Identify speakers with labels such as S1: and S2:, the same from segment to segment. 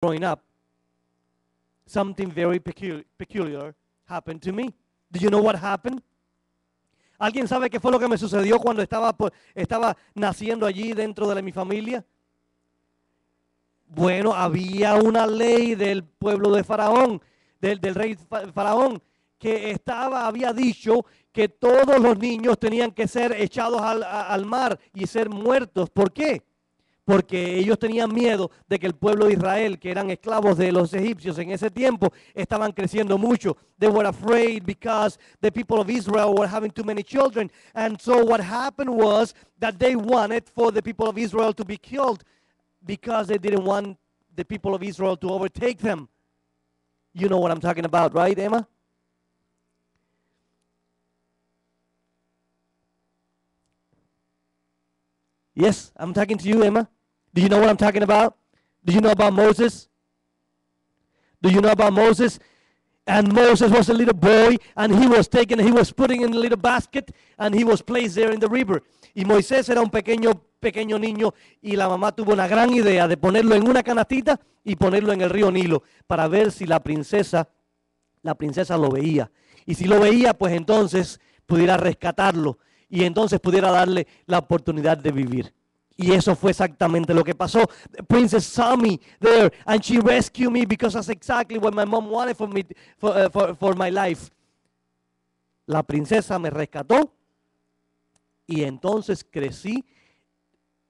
S1: growing up, something very peculiar happened to me. Do you know what happened? ¿Alguien sabe qué fue lo que me sucedió cuando estaba naciendo allí dentro de mi familia? Bueno, había una ley del pueblo de Faraón, del rey Faraón, que había dicho que todos los niños tenían que ser echados al mar y ser muertos. ¿Por qué? Porque ellos tenían miedo de que el pueblo de Israel, que eran esclavos de los egipcios en ese tiempo, estaban creciendo mucho. They were afraid because the people of Israel were having too many children. And so what happened was that they wanted for the people of Israel to be killed because they didn't want the people of Israel to overtake them. You know what I'm talking about, right, Emma? Yes, I'm talking to you, Emma. Do you know what I'm talking about? Do you know about Moses? Do you know about Moses? And Moses was a little boy, and he was putting in a little basket, and he was placed there in the river. Y Moisés era un pequeño niño, y la mamá tuvo una gran idea de ponerlo en una canastita y ponerlo en el río Nilo para ver si la princesa lo veía. Y si lo veía, pues entonces pudiera rescatarlo y entonces pudiera darle la oportunidad de vivir. Y eso fue exactamente lo que pasó. The princess saw me there and she rescued me because that's exactly what my mom wanted for me, for my life. La princesa me rescató y entonces crecí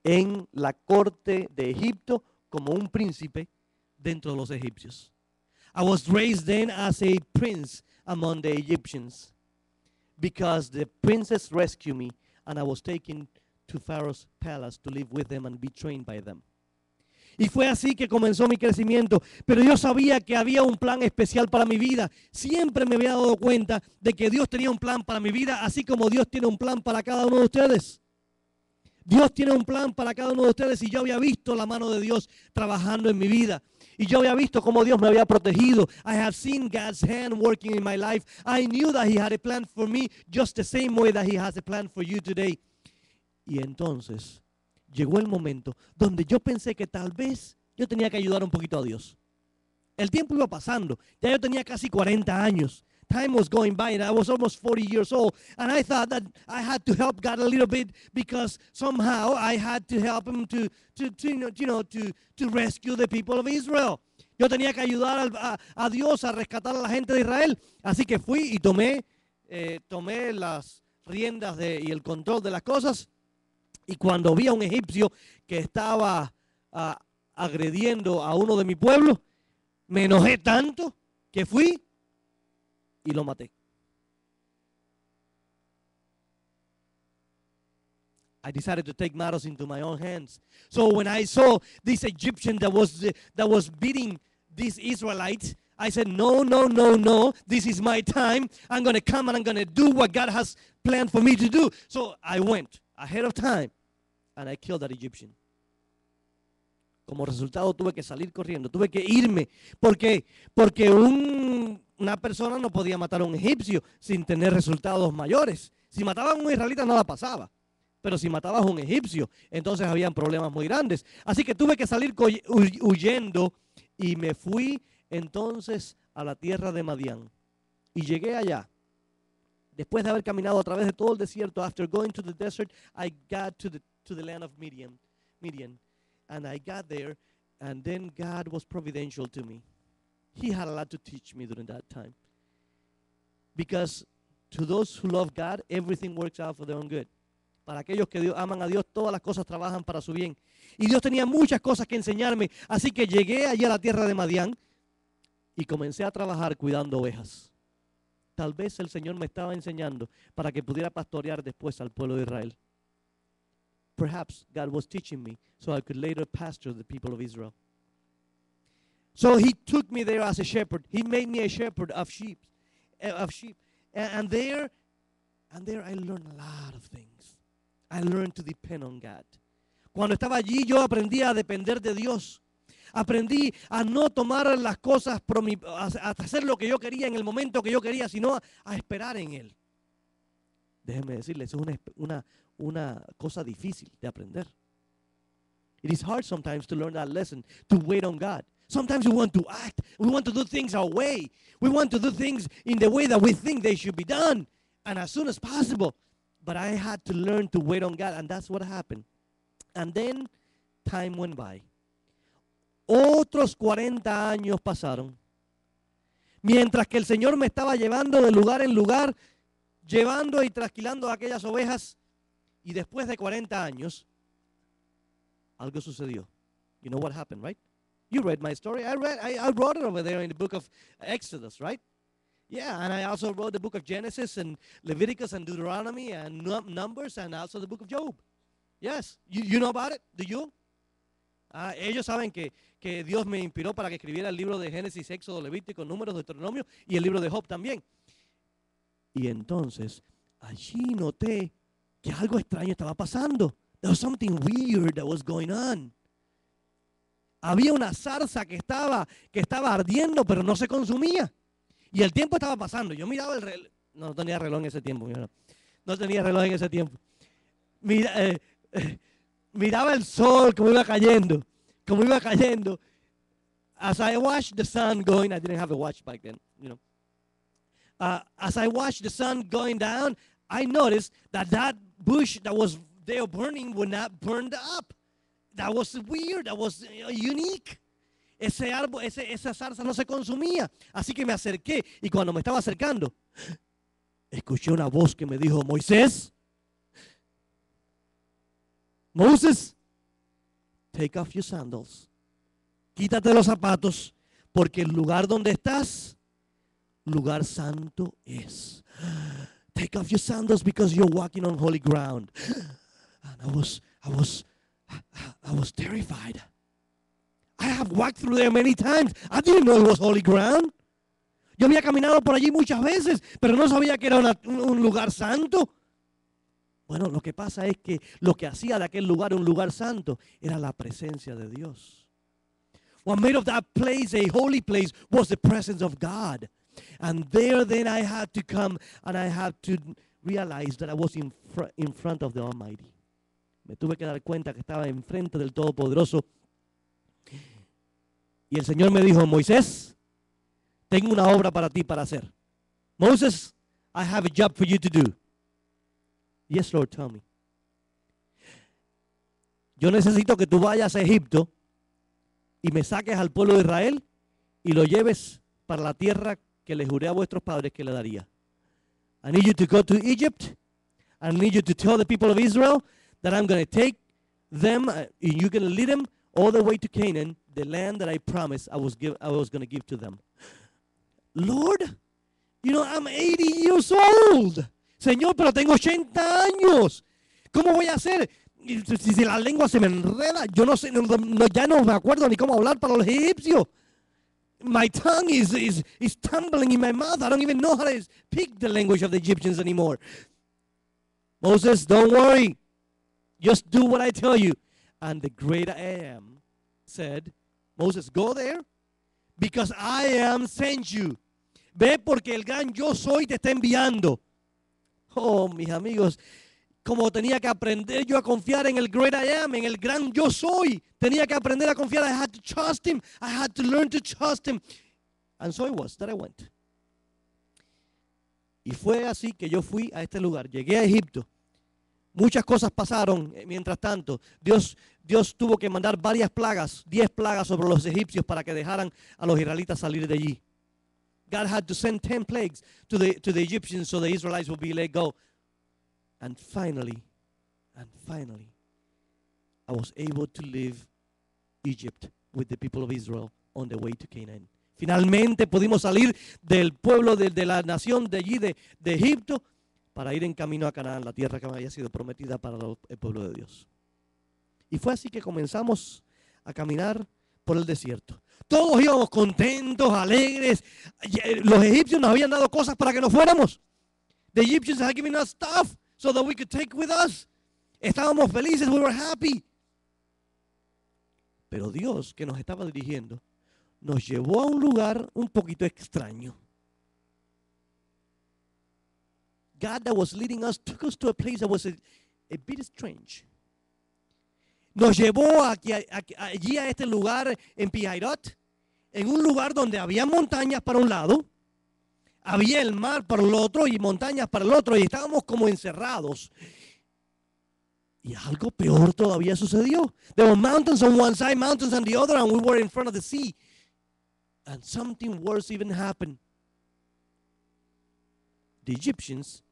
S1: en la corte de Egipto como un príncipe dentro de los egipcios. I was raised then as a prince among the Egyptians because the princess rescued me and I was taken to Pharaoh's palace to live with them and be trained by them. Y fue así que comenzó mi crecimiento, pero yo sabía que había un plan especial para mi vida. Siempre me había dado cuenta de que Dios tenía un plan para mi vida, así como Dios tiene un plan para cada uno de ustedes. Dios tiene un plan para cada uno de ustedes y yo había visto la mano de Dios trabajando en mi vida. Y yo había visto cómo Dios me había protegido. I have seen God's hand working in my life. I knew that He had a plan for me just the same way that He has a plan for you today. Y entonces llegó el momento donde yo pensé que tal vez yo tenía que ayudar un poquito a Dios. El tiempo iba pasando. Ya yo tenía casi 40 años. Time was going by and I was almost 40 years old. And I thought that I had to help God a little bit because somehow I had to help Him to rescue the people of Israel. Yo tenía que ayudar a Dios a rescatar a la gente de Israel. Así que fui y tomé las riendas y el control de las cosas. Y cuando vi a un egipcio que estaba agrediendo a uno de mi pueblo, me enojé tanto que fui y lo maté. I decided to take matters into my own hands. So when I saw this Egyptian that was beating these Israelites, I said, no, no, no, no. This is my time. I'm going to come and I'm going to do what God has planned for me to do. So I went ahead of time and I killed that Egyptian. Como resultado tuve que salir corriendo, tuve que irme. ¿Por qué? Porque una persona no podía matar a un egipcio sin tener resultados mayores. Si mataban a un israelita nada pasaba. Pero si matabas a un egipcio, entonces habían problemas muy grandes. Así que tuve que salir huyendo y me fui entonces a la tierra de Madián. Y llegué allá. Después de haber caminado a través de todo el desierto, after going to the desert, I got to the land of Midian. And I got there, and then God was providential to me. He had a lot to teach me during that time. Because to those who love God, everything works out for their own good. Para aquellos que aman a Dios, todas las cosas trabajan para su bien. Y Dios tenía muchas cosas que enseñarme, así que llegué allí a la tierra de Madián y comencé a trabajar cuidando ovejas. Tal vez el Señor me estaba enseñando para que pudiera pastorear después al pueblo de Israel. Perhaps God was teaching me so I could later pastor the people of Israel. So He took me there as a shepherd. He made me a shepherd of sheep. And there I learned a lot of things. I learned to depend on God. Cuando estaba allí yo aprendí a depender de Dios. Aprendí a no tomar las cosas, a hacer lo que yo quería en el momento que yo quería, sino a esperar en Él. Déjenme decirles, es una cosa difícil de aprender. It is hard sometimes to learn that lesson, to wait on God. Sometimes we want to act. We want to do things our way. We want to do things in the way that we think they should be done, and as soon as possible. But I had to learn to wait on God, and that's what happened. And then time went by. Otros 40 años pasaron. Mientras que el Señor me estaba llevando de lugar en lugar, llevando y trasquilando a aquellas ovejas. Y después de 40 años, algo sucedió. You know what happened, right? You read my story. I wrote it over there in the book of Exodus, right? Yeah, and I also wrote the book of Genesis and Leviticus and Deuteronomy and Numbers and also the book of Job. Yes, you know about it? Do you? Ellos saben que Dios me inspiró para que escribiera el libro de Génesis, Éxodo, Levítico, Números, Deuteronomio y el libro de Job también. Y entonces, allí noté que algo extraño estaba pasando. There was something weird that was going on. Había una zarza que estaba ardiendo, pero no se consumía. Y el tiempo estaba pasando. Yo miraba el reloj. No tenía reloj en ese tiempo. No tenía reloj en ese tiempo. Miraba el sol como iba cayendo. Como iba cayendo. As I watched the sun going, I didn't have a watch back then, you know. As I watched the sun going down, I noticed that bush that was there burning would not burn up. That was weird. That was unique. Ese árbol, esa zarza no se consumía. Así que me acerqué y cuando me estaba acercando, escuché una voz que me dijo, Moisés, Moses, take off your sandals. Quítate los zapatos porque el lugar donde estás, lugar santo es. Take off your sandals because you're walking on holy ground. And I was terrified. I have walked through there many times. I didn't know it was holy ground. Yo había caminado por allí muchas veces, pero no sabía que era un lugar santo. Bueno, lo que pasa es que lo que hacía de aquel lugar un lugar santo era la presencia de Dios. What made of that place a holy place was the presence of God. And there then I had to come and I had to realize that I was in front of the Almighty. Me tuve que dar cuenta que estaba enfrente del Todopoderoso. Y el Señor me dijo, Moisés, tengo una obra para ti para hacer. Moses, I have a job for you to do. Yes, Lord, tell me. Yo necesito que tú vayas a Egipto y me saques al pueblo de Israel y lo lleves para la tierra que le juré a vuestros padres que le daría. I need you to go to Egypt. I need you to tell the people of Israel that I'm going to take them and you're going to lead them all the way to Canaan, the land that I promised I was going to give to them. Lord, you know, I'm 80 years old. Señor, pero tengo 80 años. ¿Cómo voy a hacer? Si la lengua se me enreda, yo no sé, ya no me acuerdo ni cómo hablar para los egipcios. My tongue is tumbling in my mouth. I don't even know how to speak the language of the Egyptians anymore. Moses, don't worry. Just do what I tell you. And the great I am said, Moses, go there because I am sent you. Ve porque el gran yo soy te está enviando. Oh, mis amigos, como tenía que aprender yo a confiar en el great I am, en el gran yo soy. Tenía que aprender a confiar. I had to trust him. I had to learn to trust him. And so it was that I went. Y fue así que yo fui a este lugar. Llegué a Egipto. Muchas cosas pasaron mientras tanto. Dios tuvo que mandar varias plagas, 10 plagas sobre los egipcios para que dejaran a los israelitas salir de allí. God had to send 10 plagues to the Egyptians so the Israelites would be let go. And finally, I was able to leave Egypt with the people of Israel on the way to Canaan. Finalmente pudimos salir del pueblo de la nación de allí, de Egipto, para ir en camino a Canaán, la tierra que me había sido prometida para el pueblo de Dios. Y fue así que comenzamos a caminar por el desierto. Todos íbamos contentos, alegres. Los egipcios nos habían dado cosas para que nos fuéramos. The Egyptians had given us stuff so that we could take with us. Estábamos felices, we were happy. Pero Dios, que nos estaba dirigiendo, nos llevó a un lugar un poquito extraño. God that was leading us took us to a place that was a bit strange. Nos llevó allí a este lugar en Pihairot en un lugar donde había montañas para un lado, había el mar para el otro y montañas para el otro, y estábamos como encerrados. Y algo peor todavía sucedió. There were mountains on one side, mountains on the other, and we were in front of the sea. And something worse even happened. The Egyptians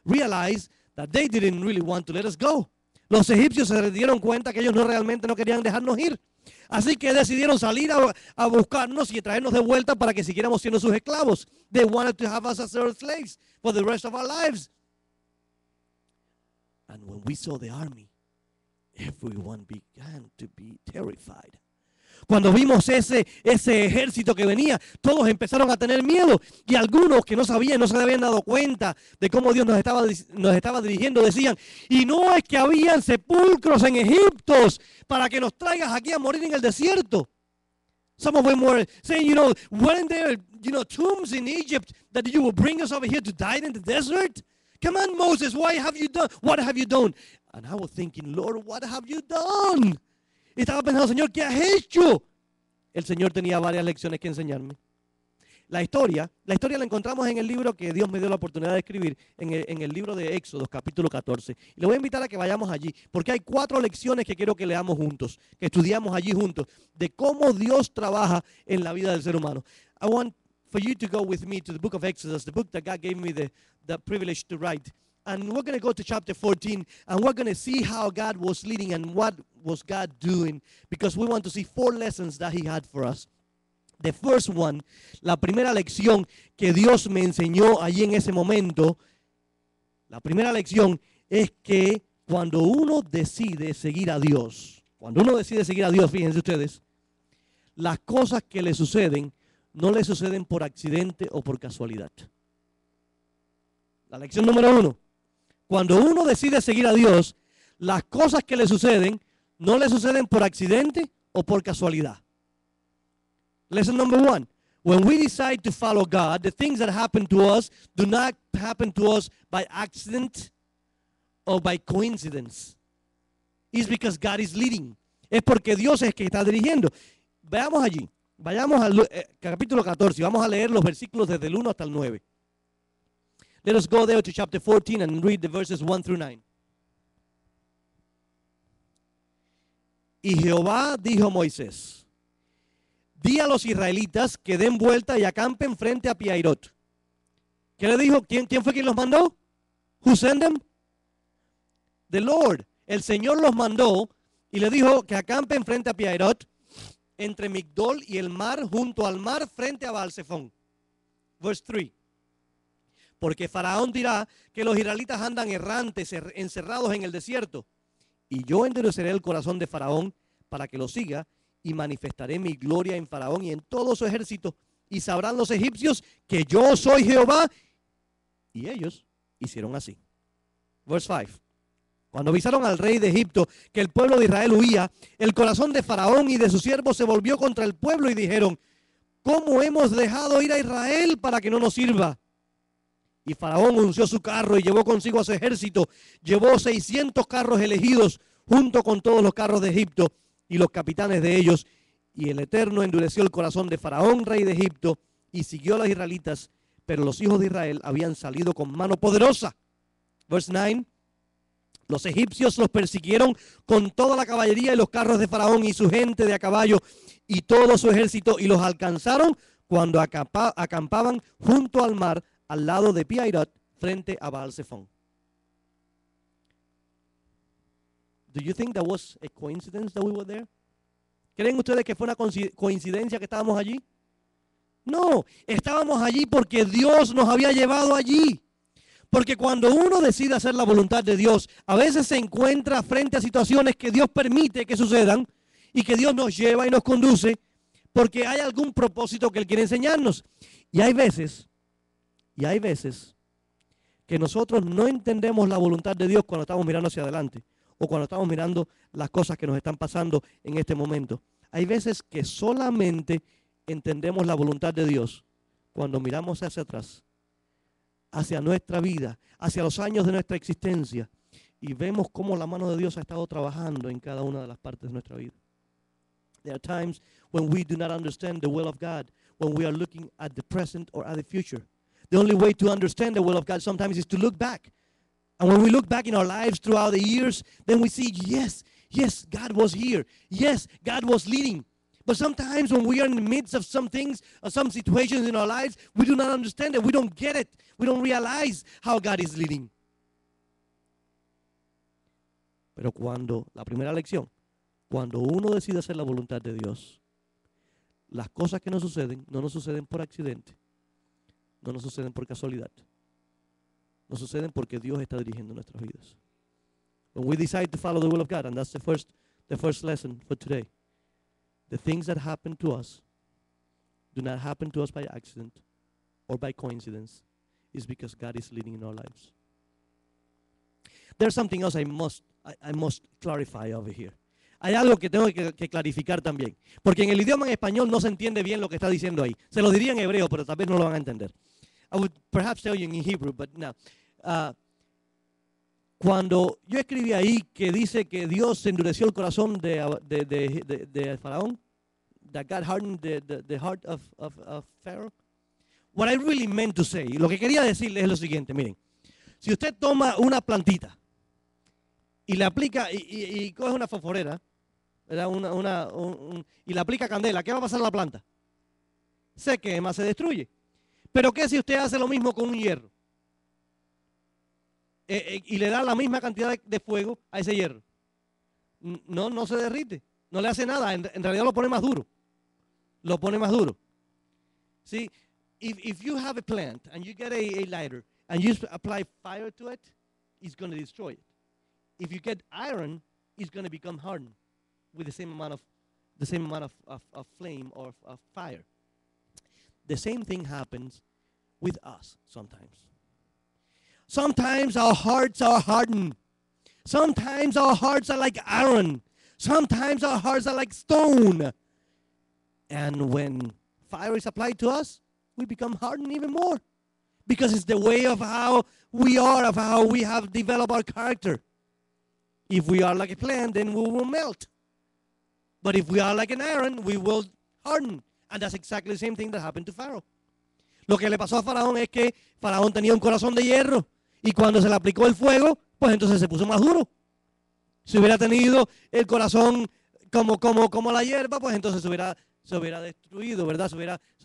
S1: realized that they didn't really want to let us go. Los egipcios se dieron cuenta que ellos realmente no querían dejarnos ir. Así que decidieron salir a buscarnos y traernos de vuelta para que siguiéramos siendo sus esclavos. They wanted to have us as their slaves for the rest of our lives. And when we saw the army, everyone began to be terrified. Cuando vimos ese ejército que venía, todos empezaron a tener miedo. Y algunos que no sabían, no se habían dado cuenta de cómo Dios nos estaba dirigiendo, decían, y no es que habían sepulcros en Egipto para que nos traigas aquí a morir en el desierto. Some of them were saying, weren't there, tombs in Egypt that you will bring us over here to die in the desert? Come on, Moses, what have you done? And I was thinking, Lord, what have you done? Y estaba pensando, Señor, ¿qué has hecho? El Señor tenía varias lecciones que enseñarme. La historia la encontramos en el libro que Dios me dio la oportunidad de escribir, en el libro de Éxodo, capítulo 14. Y le voy a invitar a que vayamos allí, porque hay 4 lecciones que quiero que leamos juntos, que estudiamos allí juntos, de cómo Dios trabaja en la vida del ser humano. I want for you to go with me to the book of Exodus, the book that God gave me the privilege to write. And we're going to go to chapter 14, and we're going to see how God was leading and what was God doing, because we want to see 4 lessons that he had for us. The first one, la primera lección que Dios me enseñó allí en ese momento, la primera lección es que cuando uno decide seguir a Dios, fíjense ustedes, las cosas que le suceden no le suceden por accidente o por casualidad. La lección número 1. Cuando uno decide seguir a Dios, las cosas que le suceden no le suceden por accidente o por casualidad. Lesson number 1. When we decide to follow God, the things that happen to us do not happen to us by accident or by coincidence. It's because God is leading. Es porque Dios es que está dirigiendo. Veamos allí. Vayamos al capítulo 14 y vamos a leer los versículos desde el 1 hasta el 9. Let us go there to chapter 14 and read the verses 1 through 9. Y Jehová dijo a Moisés, di a los israelitas que den vuelta y acampen frente a Pi-Hahirot. ¿Qué le dijo? ¿Quién fue quien los mandó? Who sent them? The Lord. El Señor los mandó y le dijo que acampen frente a Pi-Hahirot, entre Migdol y el mar, junto al mar, frente a Baal-Zephón. Verse 3. Porque Faraón dirá que los israelitas andan errantes, encerrados en el desierto. Y yo endureceré el corazón de Faraón para que lo siga, y manifestaré mi gloria en Faraón y en todo su ejército. Y sabrán los egipcios que yo soy Jehová. Y ellos hicieron así. Verse 5. Cuando avisaron al rey de Egipto que el pueblo de Israel huía, el corazón de Faraón y de sus siervos se volvió contra el pueblo y dijeron, ¿cómo hemos dejado ir a Israel para que no nos sirva? Y Faraón unció su carro y llevó consigo a su ejército. Llevó 600 carros elegidos junto con todos los carros de Egipto y los capitanes de ellos. Y el Eterno endureció el corazón de Faraón, rey de Egipto, y siguió a los israelitas. Pero los hijos de Israel habían salido con mano poderosa. Verse 9. Los egipcios los persiguieron con toda la caballería y los carros de Faraón y su gente de a caballo y todo su ejército, y los alcanzaron cuando acampaban junto al mar, al lado de Pi-Hahirot, frente a Baal-Zephón. Do you think that was a coincidence that we were there? ¿Creen ustedes que fue una coincidencia que estábamos allí? No, estábamos allí porque Dios nos había llevado allí. Porque cuando uno decide hacer la voluntad de Dios, a veces se encuentra frente a situaciones que Dios permite que sucedan y que Dios nos lleva y nos conduce porque hay algún propósito que Él quiere enseñarnos. Y hay veces que nosotros no entendemos la voluntad de Dios cuando estamos mirando hacia adelante o cuando estamos mirando las cosas que nos están pasando en este momento. Hay veces que solamente entendemos la voluntad de Dios cuando miramos hacia atrás, hacia nuestra vida, hacia los años de nuestra existencia, y vemos cómo la mano de Dios ha estado trabajando en cada una de las partes de nuestra vida. There are times when we do not understand the will of God, when we are looking at the present or at the future. The only way to understand the will of God sometimes is to look back. And when we look back in our lives throughout the years, then we see, yes, God was here. Yes, God was leading. But sometimes when we are in the midst of some things, or some situations in our lives, we do not understand it. We don't get it. We don't realize how God is leading. Pero la primera lección, cuando uno decide hacer la voluntad de Dios, las cosas que nos suceden, no nos suceden por accidente, no nos suceden por casualidad, nos suceden porque Dios está dirigiendo nuestras vidas. When we decide to follow the will of God, and that's the first lesson for today, the things that happen to us do not happen to us by accident or by coincidence. It's because God is leading in our lives. There's something else I must clarify over here. Hay algo que tengo que clarificar también. Porque en el idioma en español no se entiende bien lo que está diciendo ahí. Se lo diría en hebreo, pero tal vez no lo van a entender. I would perhaps tell you in Hebrew, but no. Cuando yo escribí ahí que dice que Dios endureció el corazón de Faraón, that God hardened the heart of Pharaoh, what I really meant to say, lo que quería decirles es lo siguiente, miren. Si usted toma una plantita y le aplica, y coge una fosforera, ¿verdad? Y le aplica candela, ¿qué va a pasar a la planta? Se quema, se destruye. Pero ¿qué si usted hace lo mismo con un hierro? Y le da la misma cantidad de fuego a ese hierro. No se derrite, no le hace nada, en realidad lo pone más duro. Lo pone más duro. See, if you have a plant and you get a lighter and you apply fire to it, it's going to destroy it. If you get iron, it's going to become hardened with the same amount of flame or of fire. The same thing happens with us sometimes. Sometimes our hearts are hardened. Sometimes our hearts are like iron. Sometimes our hearts are like stone. And when fire is applied to us, we become hardened even more. Because it's the way of how we are, of how we have developed our character. If we are like a plant, then we will melt. But if we are like an iron, we will harden. And that's exactly the same thing that happened to Pharaoh. Lo que le pasó a Faraón es que Faraón tenía un corazón de hierro. Y cuando se le aplicó el fuego, pues entonces se puso más duro. Si hubiera tenido el corazón como la hierba, pues entonces se hubiera destruido, ¿verdad? Se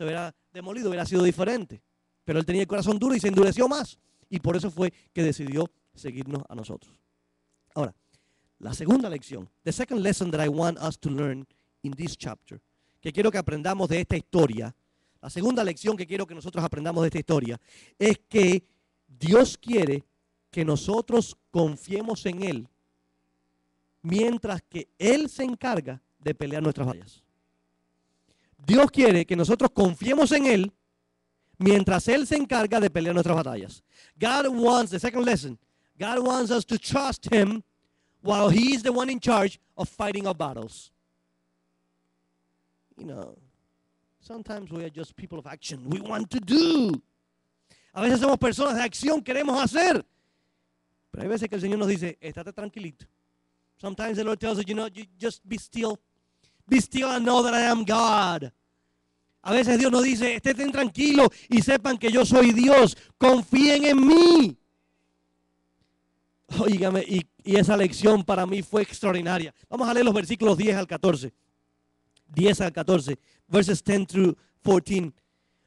S1: hubiera demolido, hubiera sido diferente. Pero él tenía el corazón duro y se endureció más. Y por eso fue que decidió seguirnos a nosotros. Ahora, la segunda lección, the second lesson that I want us to learn in this chapter, que quiero que aprendamos de esta historia, la segunda lección que quiero que nosotros aprendamos de esta historia, es que Dios quiere que nosotros confiemos en Él, mientras que Él se encarga de pelear nuestras batallas. Dios quiere que nosotros confiemos en Él, mientras Él se encarga de pelear nuestras batallas. God wants, the second lesson, God wants us to trust Him while He is the one in charge of fighting our battles. You know, sometimes we are just people of action. We want to do. A veces somos personas de acción, queremos hacer. Pero hay veces que el Señor nos dice, estate tranquilito. Sometimes the Lord tells us, you just be still. Be still and know that I am God. A veces Dios nos dice, estén tranquilos y sepan que yo soy Dios. Confíen en mí. Óigame, y esa lección para mí fue extraordinaria. Vamos a leer los versículos 10 al 14. 10 al 14. Verses 10 through 14.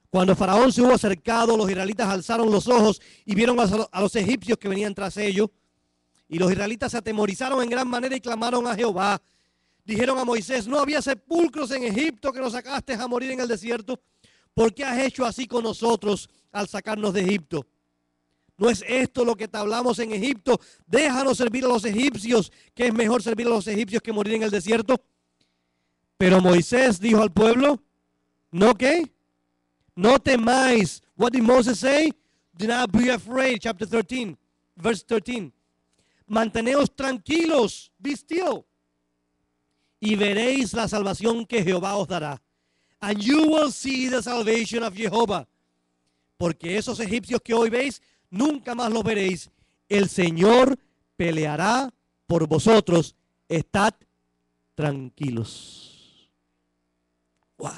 S1: Cuando Faraón se hubo acercado, los israelitas alzaron los ojos y vieron a los egipcios que venían tras ellos. Y los israelitas se atemorizaron en gran manera y clamaron a Jehová. Dijeron a Moisés, ¿no había sepulcros en Egipto que nos sacaste a morir en el desierto? ¿Por qué has hecho así con nosotros al sacarnos de Egipto? ¿No es esto lo que te hablamos en Egipto? Déjanos servir a los egipcios, que es mejor servir a los egipcios que morir en el desierto. Pero Moisés dijo al pueblo, ¿no qué? No temáis. What did Moses say? Do not be afraid. Chapter 13, verse 13. Manteneos tranquilos, be still. Y veréis la salvación que Jehová os dará. And you will see the salvation of Jehovah. Porque esos egipcios que hoy veis, nunca más los veréis. El Señor peleará por vosotros. Estad tranquilos. Wow.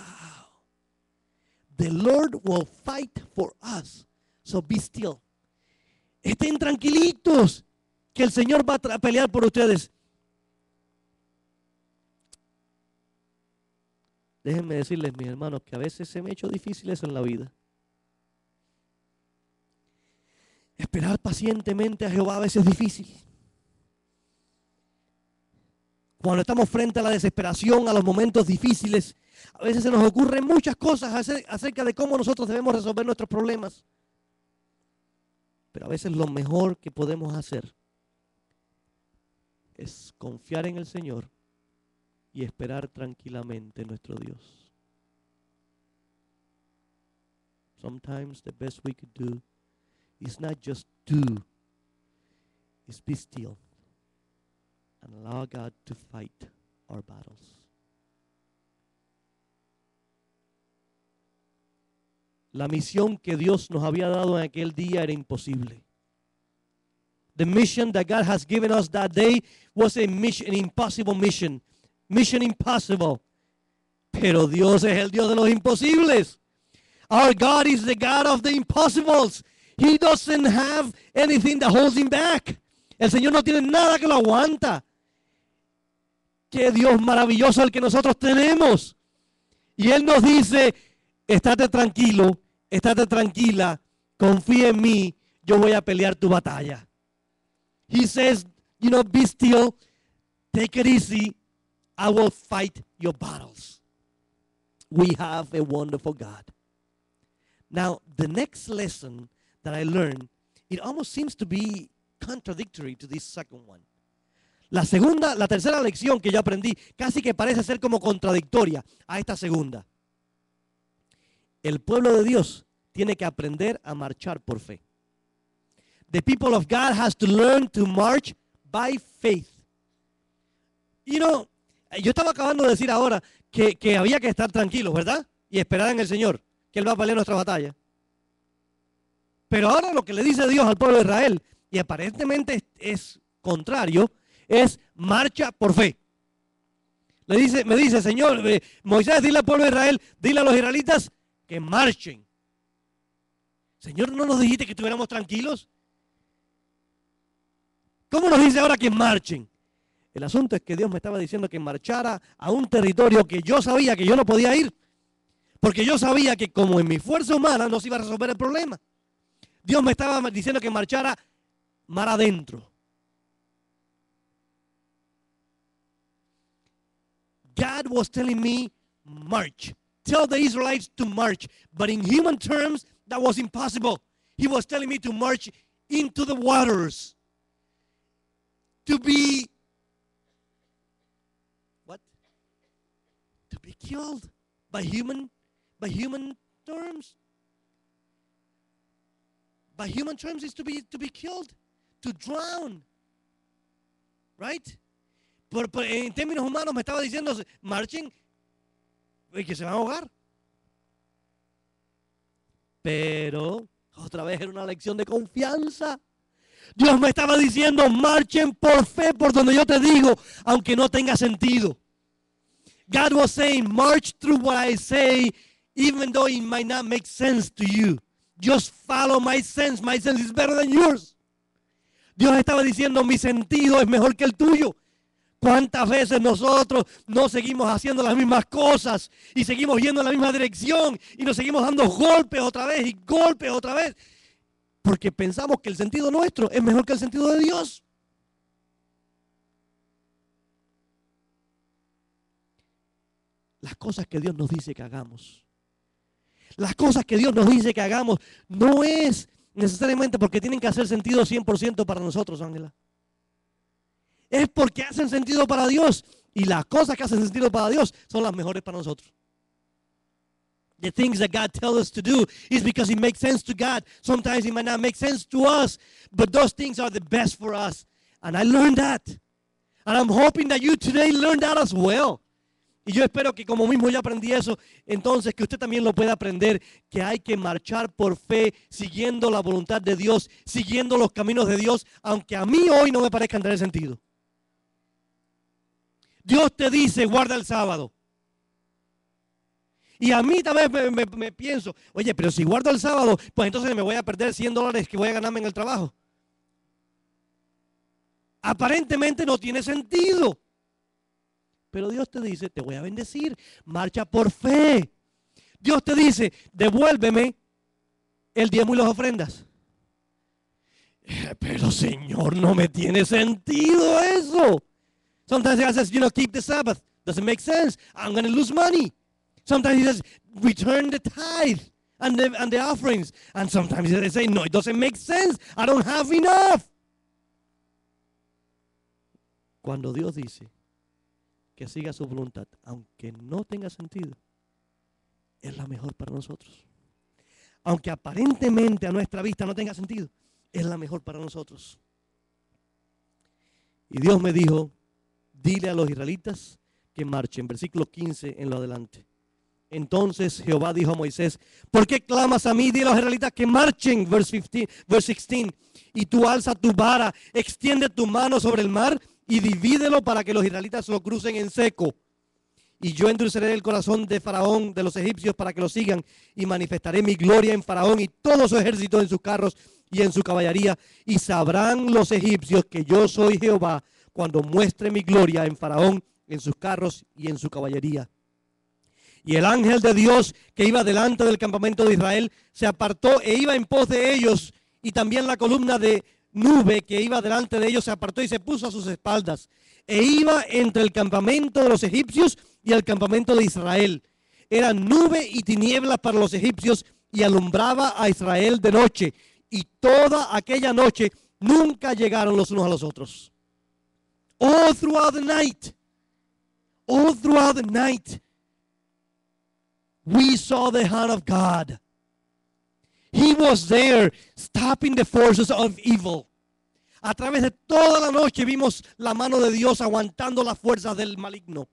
S1: The Lord will fight for us. So be still. Estén tranquilitos, que el Señor va a pelear por ustedes. Déjenme decirles, mis hermanos, que a veces se me ha hecho difícil eso en la vida. Esperar pacientemente a Jehová a veces es difícil. Cuando estamos frente a la desesperación, a los momentos difíciles, a veces se nos ocurren muchas cosas acerca de cómo nosotros debemos resolver nuestros problemas. Pero a veces lo mejor que podemos hacer es confiar en el Señor y esperar tranquilamente en nuestro Dios. Sometimes the best we could do is not just do, is be still and allow God to fight our battles. La misión que Dios nos había dado en aquel día era imposible. The mission that God has given us that day was a mission, an impossible mission. Mission impossible. Pero Dios es el Dios de los imposibles. Our God is the God of the impossibles. He doesn't have anything that holds him back. El Señor no tiene nada que lo aguanta. Qué Dios maravilloso el que nosotros tenemos. Y Él nos dice, estate tranquilo, estate tranquila, confía en mí, yo voy a pelear tu batalla. He says, be still, take it easy, I will fight your battles. We have a wonderful God. Now, the next lesson that I learned, it almost seems to be contradictory to this second one. La tercera lección que yo aprendí casi que parece ser como contradictoria a esta segunda. El pueblo de Dios tiene que aprender a marchar por fe. The people of God has to learn to march by faith. Yo estaba acabando de decir ahora que había que estar tranquilos, ¿verdad? Y esperar en el Señor, que Él va a pelear nuestra batalla. Pero ahora lo que le dice Dios al pueblo de Israel, y aparentemente es contrario, es marcha por fe. Me dice, Señor, Moisés, dile al pueblo de Israel, dile a los israelitas que marchen. Señor, ¿no nos dijiste que estuviéramos tranquilos? ¿Cómo nos dice ahora que marchen? El asunto es que Dios me estaba diciendo que marchara a un territorio que yo sabía que yo no podía ir. Porque yo sabía que como en mi fuerza humana no se iba a resolver el problema. Dios me estaba diciendo que marchara mar adentro. God was telling me, march. Tell the Israelites to march. But in human terms, that was impossible. He was telling me to march into the waters. To be, what? To be killed by human terms. By human terms is to be killed, to drown. Right? En términos humanos me estaba diciendo, marchen, que se van a ahogar. Pero, otra vez era una lección de confianza. Dios me estaba diciendo, marchen por fe por donde yo te digo, aunque no tenga sentido. God was saying, march through what I say, even though it might not make sense to you. Just follow my sense. My sense is better than yours. Dios estaba diciendo, mi sentido es mejor que el tuyo. ¿Cuántas veces nosotros no seguimos haciendo las mismas cosas y seguimos yendo en la misma dirección y nos seguimos dando golpes otra vez y golpes otra vez? Porque pensamos que el sentido nuestro es mejor que el sentido de Dios. Las cosas que Dios nos dice que hagamos. Las cosas que Dios nos dice que hagamos no es necesariamente porque tienen que hacer sentido 100% para nosotros, Ángela. Es porque hacen sentido para Dios. Y las cosas que hacen sentido para Dios son las mejores para nosotros. The things that God tells us to do is because it makes sense to God. Sometimes it might not make sense to us, but those things are the best for us. And I learned that. And I'm hoping that you today learned that as well. Y yo espero que como mismo yo aprendí eso, entonces que usted también lo pueda aprender, que hay que marchar por fe, siguiendo la voluntad de Dios, siguiendo los caminos de Dios, aunque a mí hoy no me parezcan tener sentido. Dios te dice, guarda el sábado. Y a mí también me pienso, oye, pero si guardo el sábado, pues entonces me voy a perder $100 que voy a ganarme en el trabajo. Aparentemente no tiene sentido. Pero Dios te dice, te voy a bendecir, marcha por fe. Dios te dice, devuélveme el diezmo y las ofrendas. Pero Señor, no me tiene sentido eso. Sometimes God says, keep the Sabbath. Doesn't make sense. I'm going to lose money. Sometimes he says, return the tithe and the offerings. And sometimes they say, no, it doesn't make sense. I don't have enough. Cuando Dios dice que siga su voluntad, aunque no tenga sentido, es la mejor para nosotros. Aunque aparentemente a nuestra vista no tenga sentido, es la mejor para nosotros. Y Dios me dijo, dile a los israelitas que marchen. Versículo 15 en lo adelante. Entonces Jehová dijo a Moisés, ¿por qué clamas a mí? Dile a los israelitas que marchen. Verse 16. Y tú alza tu vara, extiende tu mano sobre el mar y divídelo para que los israelitas lo crucen en seco. Y yo endureceré el corazón de Faraón, de los egipcios, para que lo sigan, y manifestaré mi gloria en Faraón y todo su ejército en sus carros y en su caballería. Y sabrán los egipcios que yo soy Jehová cuando muestre mi gloria en Faraón, en sus carros y en su caballería. Y el ángel de Dios que iba delante del campamento de Israel se apartó e iba en pos de ellos, y también la columna de nube que iba delante de ellos se apartó y se puso a sus espaldas, e iba entre el campamento de los egipcios y el campamento de Israel. Era nube y tinieblas para los egipcios y alumbraba a Israel de noche, y toda aquella noche nunca llegaron los unos a los otros. All throughout the night, we saw the hand of God. He was there stopping the forces of evil. A través de toda la noche vimos la mano de Dios aguantando las fuerzas del maligno.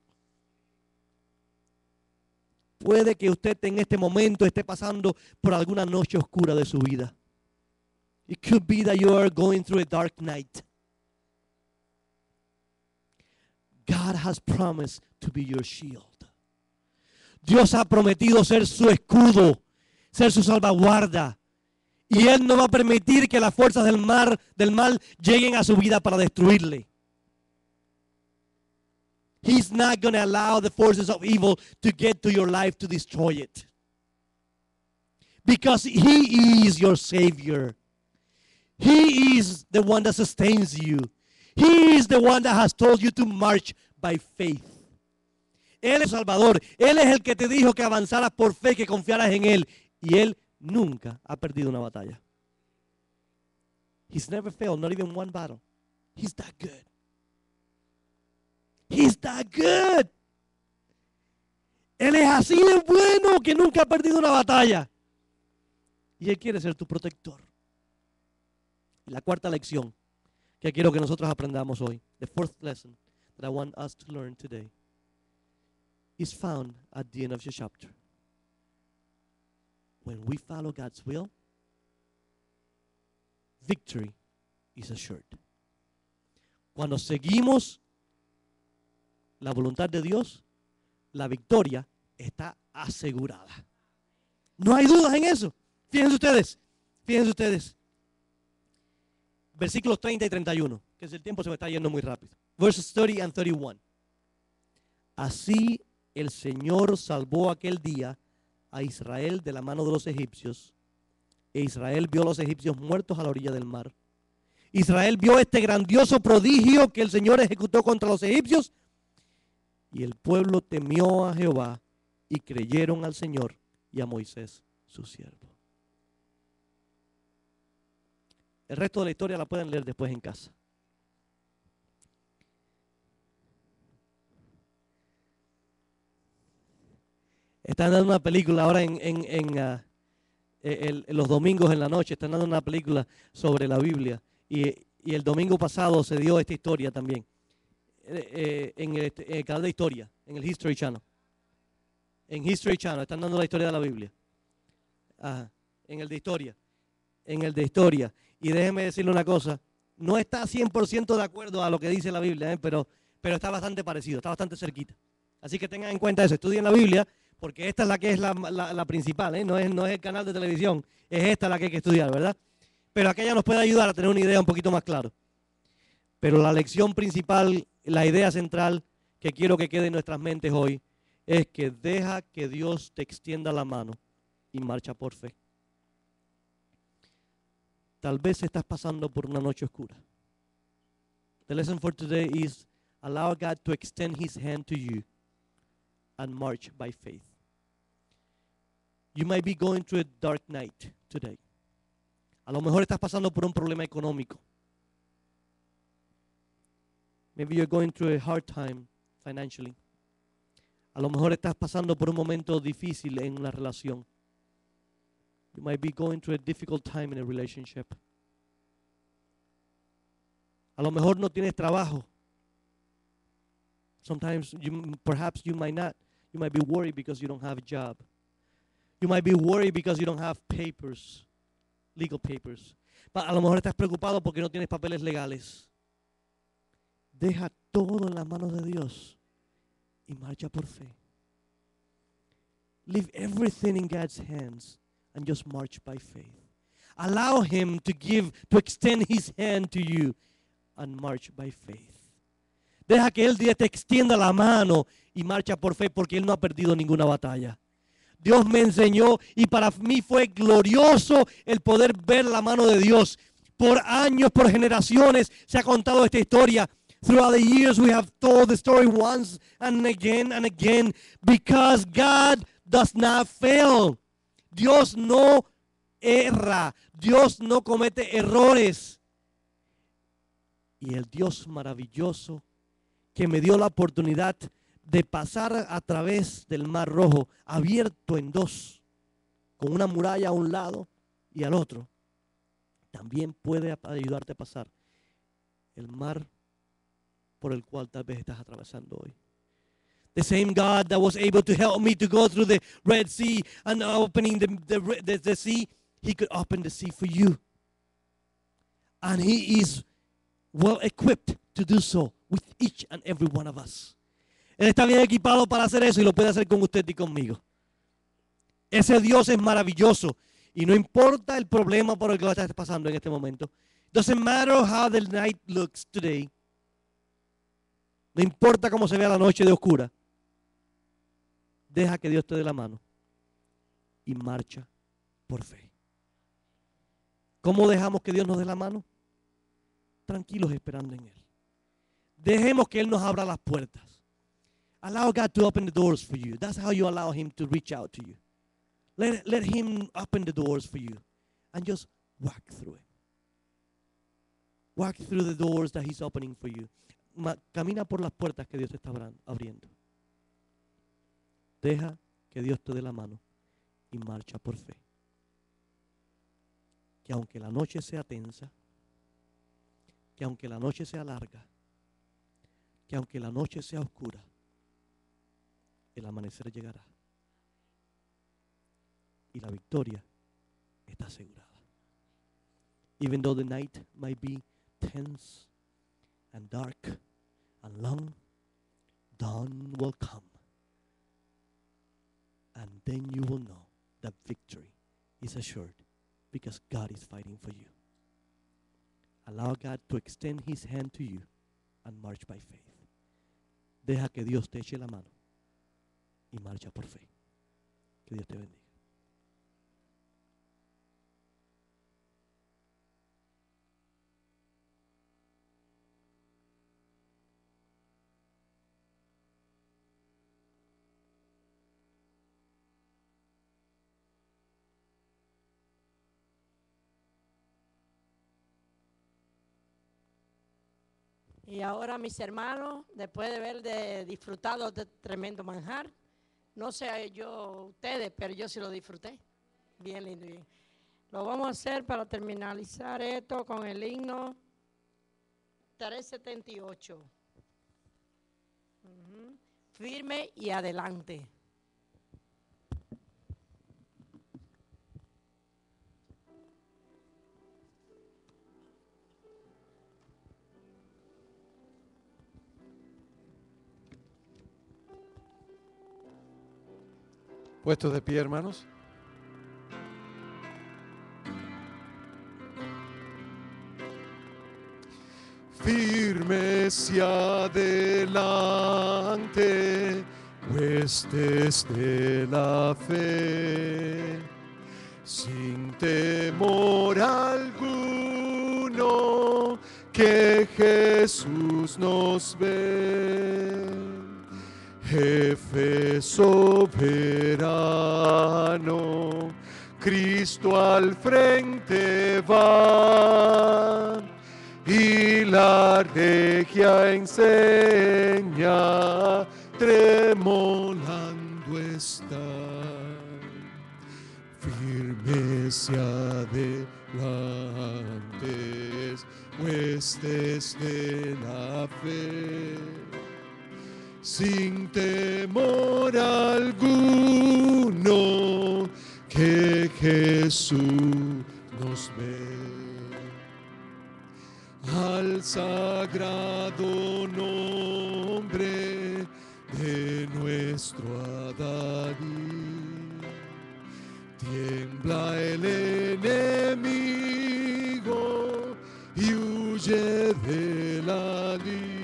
S1: Puede que usted en este momento esté pasando por alguna noche oscura de su vida. It could be that you are going through a dark night. God has promised to be your shield. Dios ha prometido ser su escudo, ser su salvaguarda. Y Él no va a permitir que las fuerzas del mal lleguen a su vida para destruirle. He's not going to allow the forces of evil to get to your life to destroy it. Because He is your Savior. He is the one that sustains you. He is the one that has told you to march by faith. Él es Salvador. Él es el que te dijo que avanzaras por fe, que confiaras en Él. Y Él nunca ha perdido una batalla. He's never failed, not even one battle. He's that good. He's that good. Él es así de bueno que nunca ha perdido una batalla. Y Él quiere ser tu protector. La cuarta lección que quiero que nosotros aprendamos hoy, the fourth lesson that I want us to learn today, is found at the end of the chapter. When we follow God's will, victory is assured. Cuando seguimos la voluntad de Dios, la victoria está asegurada. No hay dudas en eso. Fíjense ustedes. Versículos 30 y 31, que el tiempo se me está yendo muy rápido. Verses 30 and 31. Así el Señor salvó aquel día a Israel de la mano de los egipcios, e Israel vio a los egipcios muertos a la orilla del mar. Israel vio este grandioso prodigio que el Señor ejecutó contra los egipcios, y el pueblo temió a Jehová y creyeron al Señor y a Moisés su siervo. El resto de la historia la pueden leer después en casa. Están dando una película ahora en los domingos en la noche. Están dando una película sobre la Biblia. Y el domingo pasado se dio esta historia también. En el canal de historia, en el History Channel. En History Channel están dando la historia de la Biblia. Ajá, en el de historia. Y déjeme decirle una cosa, no está 100% de acuerdo a lo que dice la Biblia, pero está bastante parecido, está bastante cerquita. Así que tengan en cuenta eso, estudien la Biblia, porque esta es la que es la principal, ¿eh? No es el canal de televisión, es esta la que hay que estudiar, ¿verdad? Pero aquella nos puede ayudar a tener una idea un poquito más clara. Pero la lección principal, la idea central que quiero que quede en nuestras mentes hoy es que deja que Dios te extienda la mano y marcha por fe. Tal vez estás pasando por una noche oscura. The lesson for today is allow God to extend his hand to you and march by faith. You might be going through a dark night today. A lo mejor estás pasando por un problema económico. Maybe you're going through a hard time financially. A lo mejor estás pasando por un momento difícil en una relación. You might be going through a difficult time in a relationship. A lo mejor no tienes trabajo. Sometimes, perhaps you might not. You might be worried because you don't have a job. You might be worried because you don't have papers, legal papers. A lo mejor estás preocupado porque no tienes papeles legales. Deja todo en las manos de Dios y marcha por fe. Leave everything in God's hands and just march by faith. Allow him to extend his hand to you and march by faith. Deja que él te extienda la mano y marcha por fe, porque él no ha perdido ninguna batalla. Dios me enseñó y para mí fue glorioso el poder ver la mano de Dios. Por años, por generaciones se ha contado esta historia. Throughout the years we have told the story once and again because God does not fail. Dios no erra. Dios no comete errores. Y el Dios maravilloso que me dio la oportunidad de pasar a través del Mar Rojo, abierto en dos, con una muralla a un lado y al otro, también puede ayudarte a pasar el mar por el cual tal vez estás atravesando hoy. The same God that was able to help me to go through the Red Sea and opening the sea, he could open the sea for you. And he is well equipped to do so with each and every one of us. Él está bien equipado para hacer eso y lo puede hacer con usted y conmigo. Ese Dios es maravilloso y no importa el problema por el que estás pasando en este momento. Doesn't matter how the night looks today. No importa cómo se vea la noche de oscura. Deja que Dios te dé la mano y marcha por fe. ¿Cómo dejamos que Dios nos dé la mano? Tranquilos esperando en Él. Dejemos que Él nos abra las puertas. Allow God to open the doors for you. That's how you allow him to reach out to you. Let him open the doors for you and just walk through it. Walk through the doors that he's opening for you. Camina por las puertas que Dios te está abriendo. Deja que Dios te dé la mano y marcha por fe. Que aunque la noche sea tensa, que aunque la noche sea larga, que aunque la noche sea oscura, el amanecer llegará. Y la victoria está asegurada. Even though the night might be tense and dark and long, dawn will come. And then you will know that victory is assured because God is fighting for you. Allow God to extend his hand to you and march by faith. Deja que Dios te eche la mano y marcha por fe. Que Dios te bendiga.
S2: Y ahora, mis hermanos, después de haber disfrutado de tremendo manjar, no sé yo ustedes, pero yo sí lo disfruté. Bien lindo, bien. Lo vamos a hacer para terminalizar esto con el himno 378. Firme y adelante.
S3: Puestos de pie, hermanos. Firmes y adelante, huestes de la fe, sin temor alguno, que Jesús nos ve. Jefe soberano, Cristo al frente va, y la regia enseña, tremolando está. Firmes y adelante, huestes de la fe, sin temor alguno, que Jesús nos ve. Al sagrado nombre de nuestro Adán, tiembla el enemigo y huye de la lid.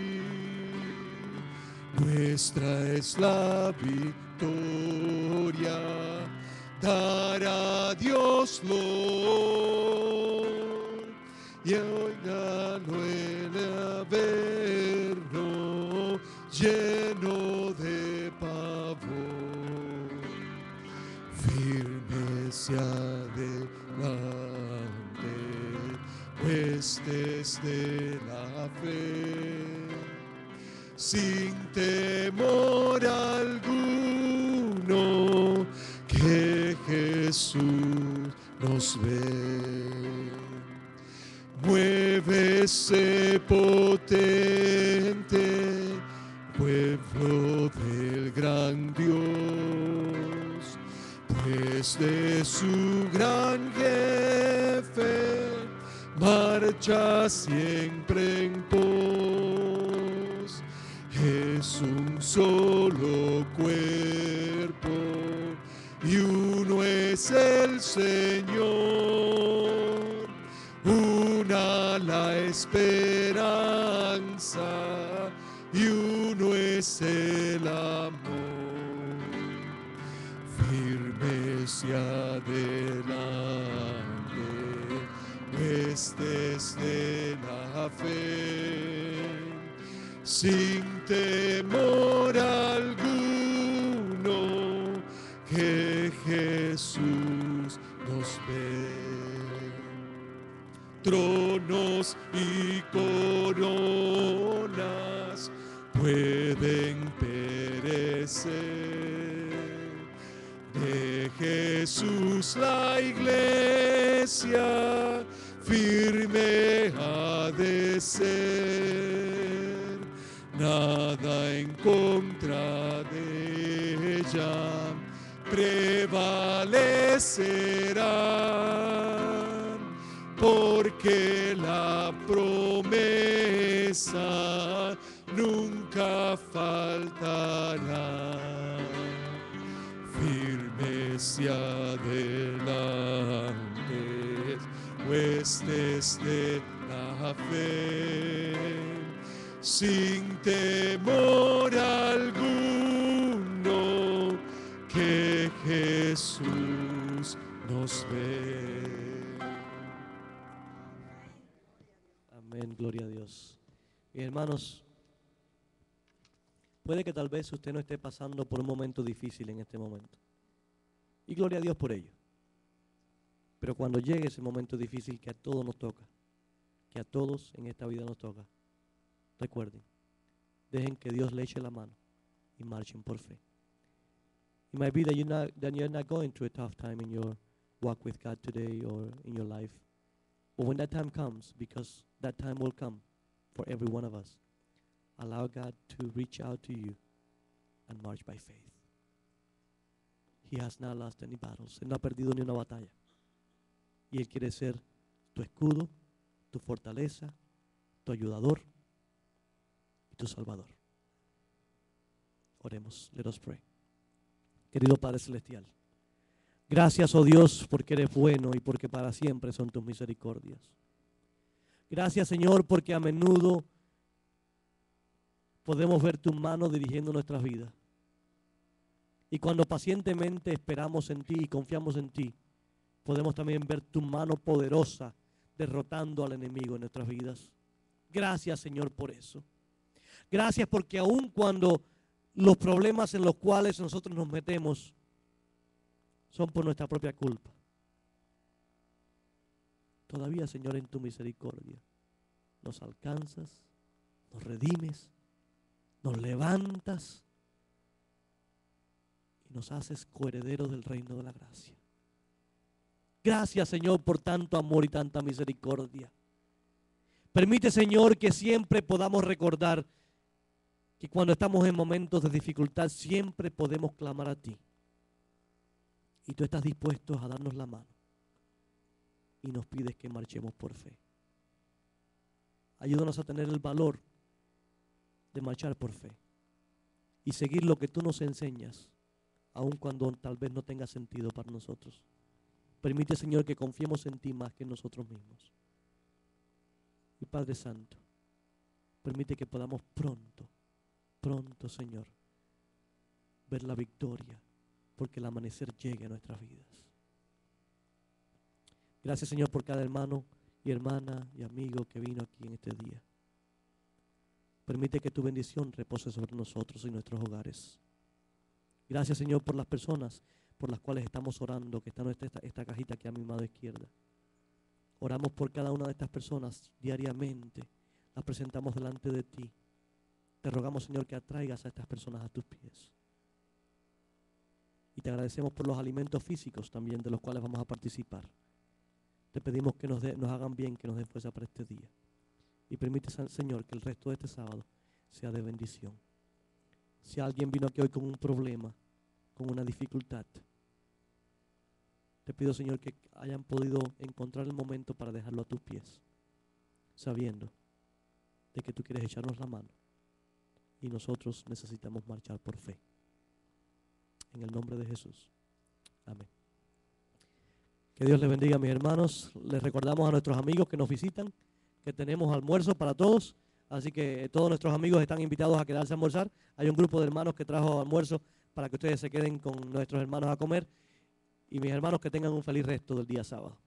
S3: Nuestra es la victoria, dar a Dios Lord, y oiganlo el averno lleno de pavor. Firmes y adelante, huestes de la fe, sin temor alguno, que Jesús nos ve. Muévese potente, pueblo del gran Dios, pues de su gran jefe marcha siempre en pos. Es un solo cuerpo y uno es el Señor. Una la esperanza y uno es el amor. Firmes y adelante, huestes de la fe, sin temor alguno, que Jesús nos ve. Tronos y coronas pueden perecer, de Jesús la iglesia firme ha de ser, nada en contra de ella prevalecerá, porque la promesa nunca faltará. Firmes y adelante, huestes de la fe, sin temor alguno, que Jesús nos ve.
S1: Amén, gloria a Dios. Mis hermanos, puede que tal vez usted no esté pasando por un momento difícil en este momento. Y gloria a Dios por ello. Pero cuando llegue ese momento difícil que a todos nos toca, que a todos en esta vida nos toca, recuerden, dejen que Dios le eche la mano y marchen por fe. It might be that you're not going through a tough time in your walk with God today or in your life. But when that time comes, because that time will come for every one of us, allow God to reach out to you and march by faith. He has not lost any battles. Él no ha perdido ni una batalla. Y Él quiere ser tu escudo, tu fortaleza, tu ayudador y tu salvador. Oremos. Let us pray. Querido Padre Celestial, gracias, oh Dios, porque eres bueno y porque para siempre son tus misericordias. Gracias, Señor, porque a menudo podemos ver tu mano dirigiendo nuestras vidas. Y cuando pacientemente esperamos en ti y confiamos en ti, podemos también ver tu mano poderosa derrotando al enemigo en nuestras vidas. Gracias, Señor, por eso. Gracias porque aun cuando los problemas en los cuales nosotros nos metemos son por nuestra propia culpa, todavía, Señor, en tu misericordia nos alcanzas, nos redimes, nos levantas y nos haces coherederos del reino de la gracia. Gracias, Señor, por tanto amor y tanta misericordia. Permite, Señor, que siempre podamos recordar que cuando estamos en momentos de dificultad siempre podemos clamar a ti. Y tú estás dispuesto a darnos la mano y nos pides que marchemos por fe. Ayúdanos a tener el valor de marchar por fe y seguir lo que tú nos enseñas, aun cuando tal vez no tenga sentido para nosotros. Permite, Señor, que confiemos en ti más que en nosotros mismos. Y Padre Santo, permite que podamos pronto, Señor, ver la victoria, porque el amanecer llegue a nuestras vidas. Gracias, Señor, por cada hermano y hermana y amigo que vino aquí en este día. Permite que tu bendición repose sobre nosotros y nuestros hogares. Gracias, Señor, por las personas por las cuales estamos orando, que está en esta cajita aquí a mi mano izquierda. Oramos por cada una de estas personas diariamente. Las presentamos delante de ti. Te rogamos, Señor, que atraigas a estas personas a tus pies. Y te agradecemos por los alimentos físicos también de los cuales vamos a participar. Te pedimos que nos hagan bien, que nos den fuerza para este día. Y permite, Señor, que el resto de este sábado sea de bendición. Si alguien vino aquí hoy con un problema, con una dificultad, te pido, Señor, que hayan podido encontrar el momento para dejarlo a tus pies, sabiendo de que tú quieres echarnos la mano y nosotros necesitamos marchar por fe. En el nombre de Jesús. Amén. Que Dios les bendiga, mis hermanos. Les recordamos a nuestros amigos que nos visitan que tenemos almuerzo para todos. Así que todos nuestros amigos están invitados a quedarse a almorzar. Hay un grupo de hermanos que trajo almuerzo para que ustedes se queden con nuestros hermanos a comer. Y mis hermanos, que tengan un feliz resto del día sábado.